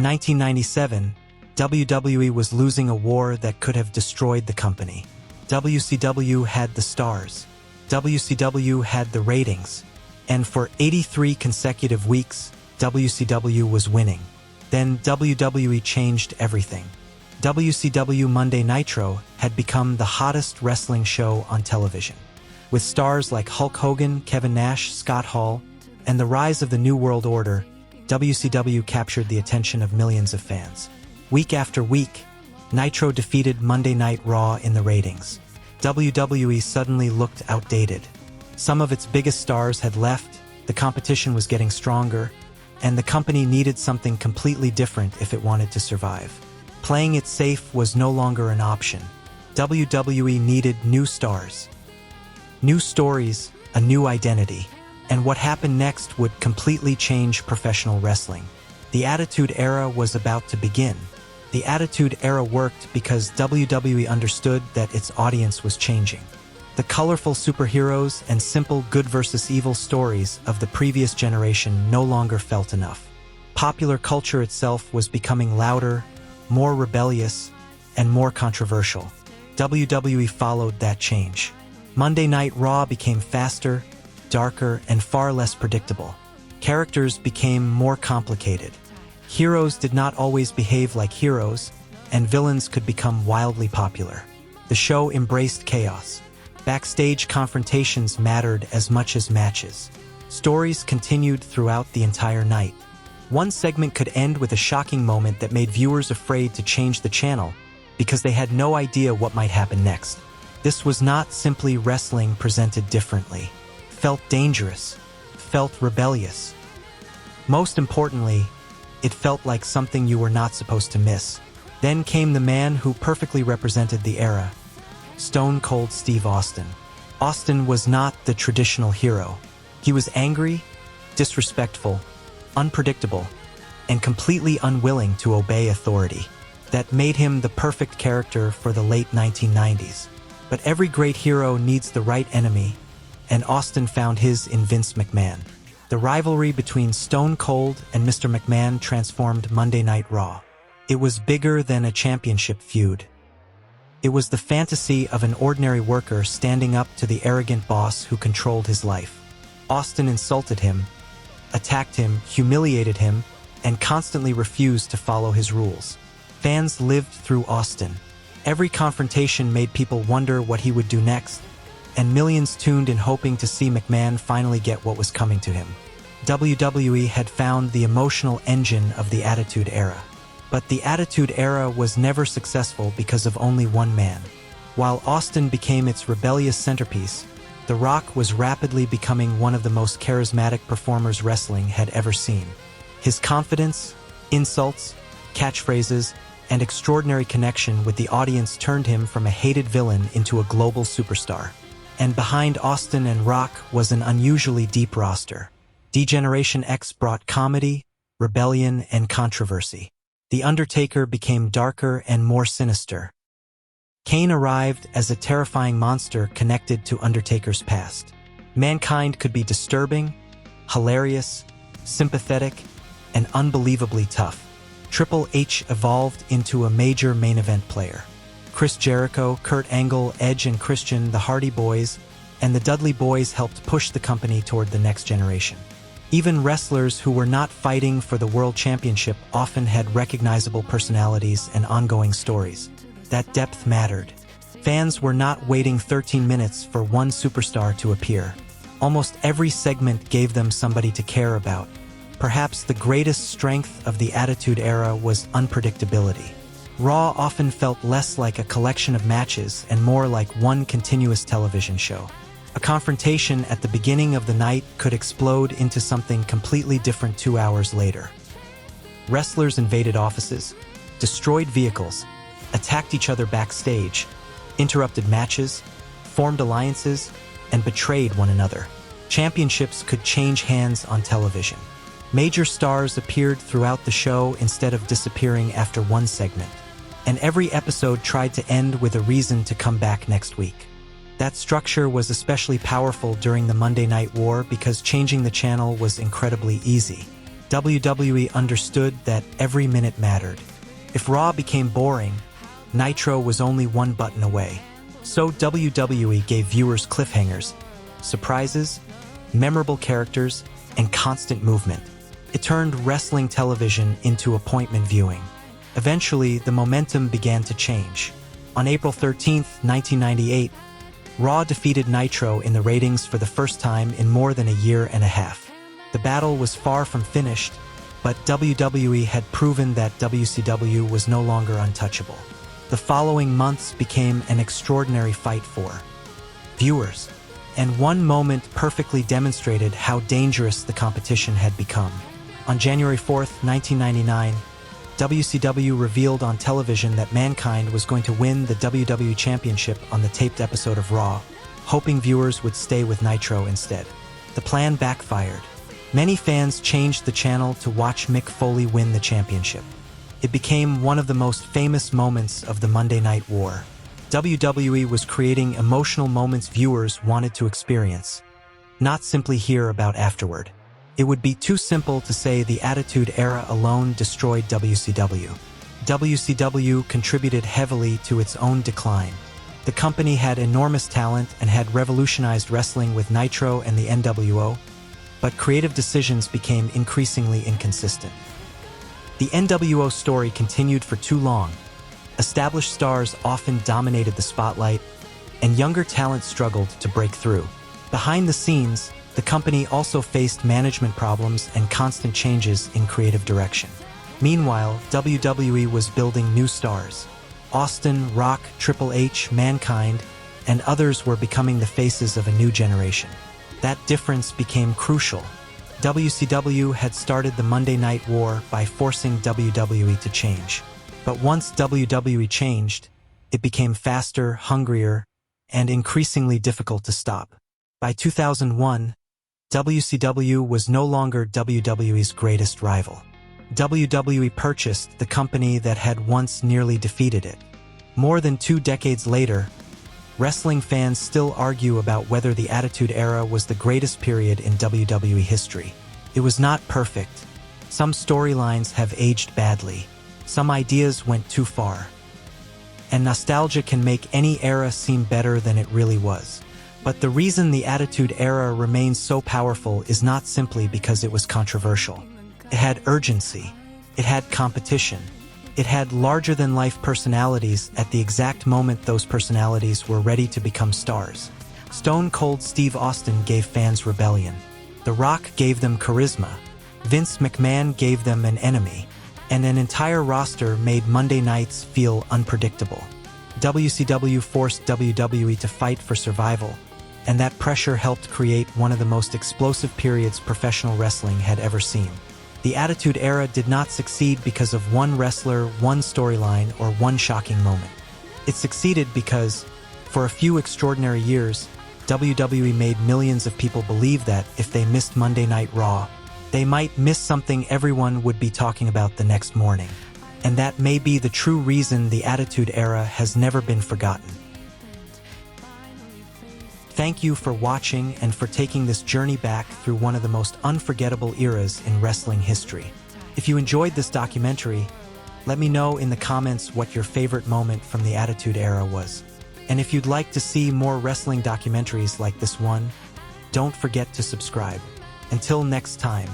In 1997, WWE was losing a war that could have destroyed the company. WCW had the stars. WCW had the ratings. And for 83 consecutive weeks, WCW was winning. Then WWE changed everything. WCW Monday Nitro had become the hottest wrestling show on television. With stars like Hulk Hogan, Kevin Nash, Scott Hall, and the rise of the New World Order, WCW captured the attention of millions of fans. Week after week, Nitro defeated Monday Night Raw in the ratings. WWE suddenly looked outdated. Some of its biggest stars had left, the competition was getting stronger, and the company needed something completely different if it wanted to survive. Playing it safe was no longer an option. WWE needed new stars, new stories, a new identity. And what happened next would completely change professional wrestling. The Attitude Era was about to begin. The Attitude Era worked because WWE understood that its audience was changing. The colorful superheroes and simple good versus evil stories of the previous generation no longer felt enough. Popular culture itself was becoming louder, more rebellious, and more controversial. WWE followed that change. Monday Night Raw became faster, darker, and far less predictable. Characters became more complicated. Heroes did not always behave like heroes, and villains could become wildly popular. The show embraced chaos. Backstage confrontations mattered as much as matches. Stories continued throughout the entire night. One segment could end with a shocking moment that made viewers afraid to change the channel because they had no idea what might happen next. This was not simply wrestling presented differently. Felt dangerous, felt rebellious. Most importantly, it felt like something you were not supposed to miss. Then came the man who perfectly represented the era, Stone Cold Steve Austin. Austin was not the traditional hero. He was angry, disrespectful, unpredictable, and completely unwilling to obey authority. That made him the perfect character for the late 1990s. But every great hero needs the right enemy, and Austin found his in Vince McMahon. The rivalry between Stone Cold and Mr. McMahon transformed Monday Night Raw. It was bigger than a championship feud. It was the fantasy of an ordinary worker standing up to the arrogant boss who controlled his life. Austin insulted him, attacked him, humiliated him, and constantly refused to follow his rules. Fans lived through Austin. Every confrontation made people wonder what he would do next, and millions tuned in hoping to see McMahon finally get what was coming to him. WWE had found the emotional engine of the Attitude Era. But the Attitude Era was never successful because of only one man. While Austin became its rebellious centerpiece, The Rock was rapidly becoming one of the most charismatic performers wrestling had ever seen. His confidence, insults, catchphrases, and extraordinary connection with the audience turned him from a hated villain into a global superstar. And behind Austin and Rock was an unusually deep roster. D-Generation X brought comedy, rebellion, and controversy. The Undertaker became darker and more sinister. Kane arrived as a terrifying monster connected to Undertaker's past. Mankind could be disturbing, hilarious, sympathetic, and unbelievably tough. Triple H evolved into a major main event player. Chris Jericho, Kurt Angle, Edge and Christian, the Hardy Boys, and the Dudley Boys helped push the company toward the next generation. Even wrestlers who were not fighting for the World Championship often had recognizable personalities and ongoing stories. That depth mattered. Fans were not waiting 13 minutes for one superstar to appear. Almost every segment gave them somebody to care about. Perhaps the greatest strength of the Attitude Era was unpredictability. Raw often felt less like a collection of matches and more like one continuous television show. A confrontation at the beginning of the night could explode into something completely different 2 hours later. Wrestlers invaded offices, destroyed vehicles, attacked each other backstage, interrupted matches, formed alliances, and betrayed one another. Championships could change hands on television. Major stars appeared throughout the show instead of disappearing after one segment, and every episode tried to end with a reason to come back next week. That structure was especially powerful during the Monday Night War because changing the channel was incredibly easy. WWE understood that every minute mattered. If Raw became boring, Nitro was only one button away. So WWE gave viewers cliffhangers, surprises, memorable characters, and constant movement. It turned wrestling television into appointment viewing. Eventually, the momentum began to change. On April 13, 1998, Raw defeated Nitro in the ratings for the first time in more than a year and a half. The battle was far from finished, but WWE had proven that WCW was no longer untouchable. The following months became an extraordinary fight for viewers, and one moment perfectly demonstrated how dangerous the competition had become. On January 4, 1999, WCW revealed on television that Mankind was going to win the WWE Championship on the taped episode of Raw, hoping viewers would stay with Nitro instead. The plan backfired. Many fans changed the channel to watch Mick Foley win the championship. It became one of the most famous moments of the Monday Night War. WWE was creating emotional moments viewers wanted to experience, not simply hear about afterward. It would be too simple to say the Attitude Era alone destroyed WCW. WCW contributed heavily to its own decline. The company had enormous talent and had revolutionized wrestling with Nitro and the NWO, but creative decisions became increasingly inconsistent. The NWO story continued for too long. Established stars often dominated the spotlight, and younger talent struggled to break through. Behind the scenes, the company also faced management problems and constant changes in creative direction. Meanwhile, WWE was building new stars. Austin, Rock, Triple H, Mankind, and others were becoming the faces of a new generation. That difference became crucial. WCW had started the Monday Night War by forcing WWE to change. But once WWE changed, it became faster, hungrier, and increasingly difficult to stop. By 2001, WCW was no longer WWE's greatest rival. WWE purchased the company that had once nearly defeated it. More than 2 decades later, wrestling fans still argue about whether the Attitude Era was the greatest period in WWE history. It was not perfect. Some storylines have aged badly. Some ideas went too far. And nostalgia can make any era seem better than it really was. But the reason the Attitude Era remains so powerful is not simply because it was controversial. It had urgency. It had competition. It had larger-than-life personalities at the exact moment those personalities were ready to become stars. Stone Cold Steve Austin gave fans rebellion. The Rock gave them charisma. Vince McMahon gave them an enemy. And an entire roster made Monday nights feel unpredictable. WCW forced WWE to fight for survival, and that pressure helped create one of the most explosive periods professional wrestling had ever seen. The Attitude Era did not succeed because of one wrestler, one storyline, or one shocking moment. It succeeded because, for a few extraordinary years, WWE made millions of people believe that if they missed Monday Night Raw, they might miss something everyone would be talking about the next morning. And that may be the true reason the Attitude Era has never been forgotten. Thank you for watching and for taking this journey back through one of the most unforgettable eras in wrestling history. If you enjoyed this documentary, let me know in the comments what your favorite moment from the Attitude Era was. And if you'd like to see more wrestling documentaries like this one, don't forget to subscribe. Until next time.